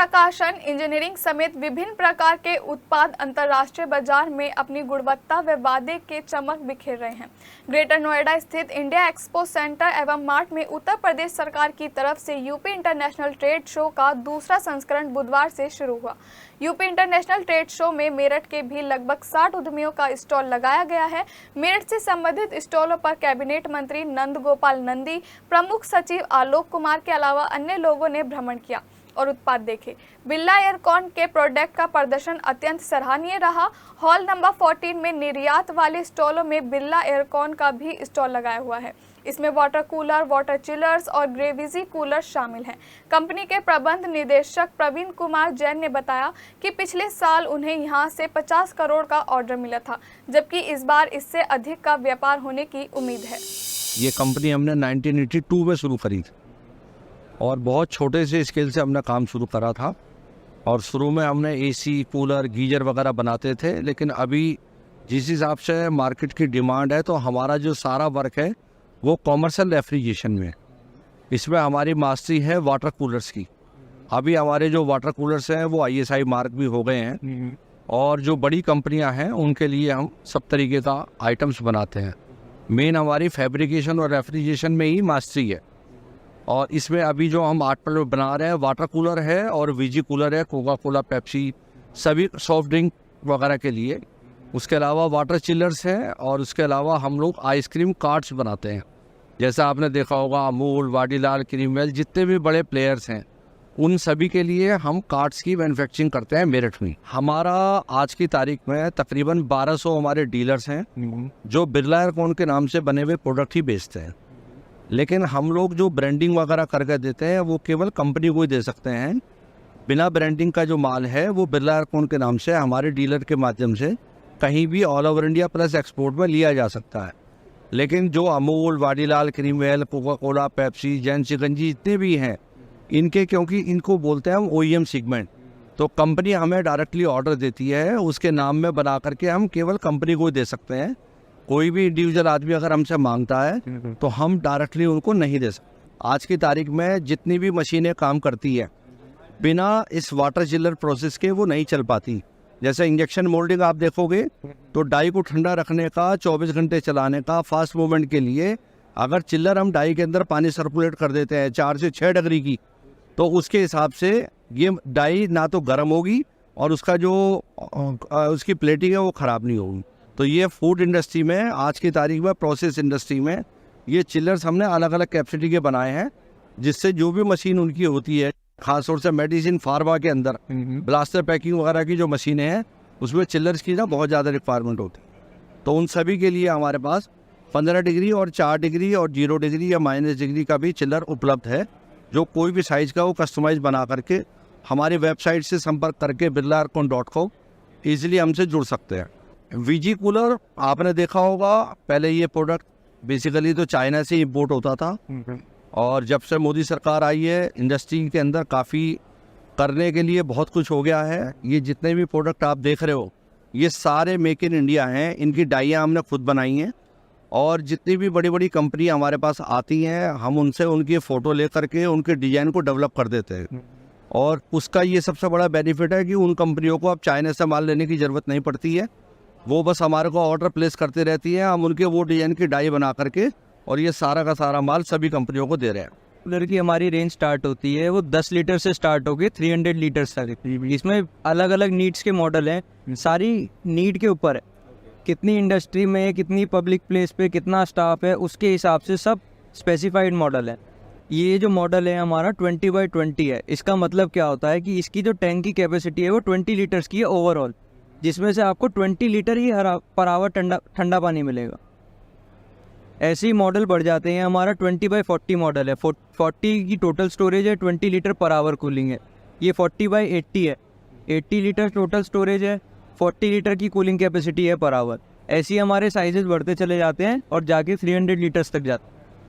प्रकाशन, इंजीनियरिंग समेत विभिन्न प्रकार के उत्पाद अंतर्राष्ट्रीय बाजार में अपनी गुणवत्ता व वादे के चमक बिखेर रहे हैं। ग्रेटर नोएडा स्थित इंडिया एक्सपो सेंटर एवं मार्ट में उत्तर प्रदेश सरकार की तरफ से यूपी इंटरनेशनल ट्रेड शो का दूसरा संस्करण बुधवार से शुरू हुआ। यूपी इंटरनेशनल ट्रेड शो में मेरठ के भी लगभग 60 उद्यमियों का स्टॉल लगाया गया है। मेरठ से संबंधित स्टॉलों पर कैबिनेट मंत्री नंद गोपाल नंदी, प्रमुख सचिव आलोक कुमार के अलावा अन्य लोगों ने भ्रमण किया और उत्पाद देखे। बिरला एयरकॉन के प्रोडक्ट का प्रदर्शन अत्यंत सराहनीय रहा। हॉल नंबर 14 में निर्यात वाले स्टॉलों में बिरला एयरकॉन का भी स्टॉल लगाया हुआ है। इसमें वाटर कूलर, वाटर चिलर्स और ग्रेविजी कूलर शामिल हैं। कंपनी के प्रबंध निदेशक प्रवीण कुमार जैन ने बताया कि पिछले साल उन्हें यहां से 50 करोड़ का ऑर्डर मिला था, जबकि इस बार इससे अधिक का व्यापार होने की उम्मीद है। ये कंपनी हमने 1982 में शुरू करी थी और बहुत छोटे से स्केल से हमने काम शुरू करा था। और शुरू में हमने एसी, कूलर, गीजर वगैरह बनाते थे, लेकिन अभी जिस हिसाब से मार्केट की डिमांड है तो हमारा जो सारा वर्क है वो कॉमर्शियल रेफ्रिजरेशन में। इसमें हमारी मास्टरी है वाटर कूलर्स की। अभी हमारे जो वाटर कूलर्स हैं वो ISI मार्क भी हो गए हैं और जो बड़ी कंपनियां हैं उनके लिए हम सब तरीके का आइटम्स बनाते हैं। मेन हमारी फैब्रिकेशन और रेफ्रिजरेशन में ही मास्टरी है। और इसमें अभी जो हम 8 प्लेट बना रहे हैं, वाटर कूलर है और VG कूलर है, कोका कोला, पेप्सी, सभी सॉफ्ट ड्रिंक वगैरह के लिए। उसके अलावा वाटर चिलर्स हैं और उसके अलावा हम लोग आइसक्रीम कार्ट्स बनाते हैं। जैसा आपने देखा होगा अमूल, वाडीलाल, क्रीमवेल, जितने भी बड़े प्लेयर्स हैं उन सभी के लिए हम कार्ट्स की मैन्युफैक्चरिंग करते हैं मेरठ में। हमारा आज की तारीख में तकरीबन 1200 हमारे डीलर्स हैं जो बिरला एयरकॉन के नाम से बने हुए प्रोडक्ट ही बेचते हैं। लेकिन हम लोग जो ब्रांडिंग वगैरह करके देते हैं वो केवल कंपनी को ही दे सकते हैं। बिना ब्रांडिंग का जो माल है वो बिरला एयरकॉन के नाम से हमारे डीलर के माध्यम से कहीं भी all over India plus export में लिया जा सकता है। लेकिन जो Amul, Vadilal, Creambell, Coca Cola, Pepsi, Jain Shikanji जितने भी हैं इनके, क्योंकि इनको बोलते हैं हम OEM सेगमेंट, तो कंपनी हमें डायरेक्टली ऑर्डर देती है, उसके नाम में बना करके हम केवल कंपनी को ही दे सकते हैं। कोई भी इंडिविजुअल आदमी अगर हमसे मांगता है तो हम डायरेक्टली उनको नहीं दे सकते। आज की तारीख में जितनी भी मशीनें काम करती है बिना इस वाटर चिलर प्रोसेस के वो नहीं चल पाती। जैसे इंजेक्शन मोल्डिंग आप देखोगे तो डाई को ठंडा रखने का, 24 घंटे चलाने का, फास्ट मूवमेंट के लिए अगर चिल्लर हम डाई के अंदर पानी सर्कुलेट कर देते हैं 4 से 6 डिग्री की, तो उसके हिसाब से ये डाई ना तो गर्म होगी और उसका जो उसकी प्लेटिंग है वो ख़राब नहीं होगी। तो ये फूड इंडस्ट्री में आज की तारीख में, प्रोसेस इंडस्ट्री में ये चिल्लर्स हमने अलग अलग कैपेसिटी के बनाए हैं, जिससे जो भी मशीन उनकी होती है, खासतौर से मेडिसिन, फार्मा के अंदर ब्लास्टर पैकिंग वगैरह की जो मशीनें हैं उसमें चिल्लर्स की ना बहुत ज़्यादा रिक्वायरमेंट होती है। तो उन सभी के लिए हमारे पास 15 डिग्री और 4 डिग्री और 0 डिग्री या माइनस डिग्री का भी चिल्लर उपलब्ध है, जो कोई भी साइज़ का वो कस्टमाइज बना करके हमारी वेबसाइट से संपर्क करके birlaaircon.com ईजिली हमसे जुड़ सकते हैं। VG कूलर आपने देखा होगा, पहले ये प्रोडक्ट बेसिकली तो चाइना से इम्पोर्ट होता था और जब से मोदी सरकार आई है इंडस्ट्री के अंदर काफ़ी करने के लिए बहुत कुछ हो गया है। ये जितने भी प्रोडक्ट आप देख रहे हो ये सारे मेक इन इंडिया हैं। इनकी डाइयाँ हमने खुद बनाई हैं और जितनी भी बड़ी बड़ी कंपनी हमारे पास आती हैं हम उनसे उनकी फ़ोटो ले करके उनके डिज़ाइन को डेवलप कर देते हैं। और उसका ये सबसे बड़ा बेनिफिट है कि उन कंपनियों को अब चाइना से माल लेने की ज़रूरत नहीं पड़ती है, वो बस हमारे को ऑर्डर प्लेस करती रहती हैं, हम उनके वो डिज़ाइन की डाई बना करके और ये सारा का सारा माल सभी कंपनियों को दे रहे हैं। कूलर की हमारी रेंज स्टार्ट होती है वो 10 लीटर से स्टार्ट होगी 300 लीटर तक। इसमें अलग अलग नीड्स के मॉडल हैं, सारी नीड के ऊपर है, कितनी इंडस्ट्री में, कितनी पब्लिक प्लेस पे कितना स्टाफ है, उसके हिसाब से सब स्पेसिफाइड मॉडल है। ये जो मॉडल है हमारा 20x20 है। इसका मतलब क्या होता है कि इसकी जो टैंक की कैपेसिटी है वो 20 लीटर्स की है ओवरऑल, जिसमें से आपको 20 लीटर ही पर आवर ठंडा पानी मिलेगा। ऐसे ही मॉडल बढ़ जाते हैं। हमारा 20x40 मॉडल है, 40 की टोटल स्टोरेज है, 20 लीटर पर आवर कूलिंग है। ये 40x80 है, 80 लीटर टोटल स्टोरेज है, 40 लीटर की कूलिंग कैपेसिटी है पर आवर। ऐसे ही हमारे साइजेस बढ़ते चले जाते हैं और जाके 300 लीटर्स तक जाते हैं।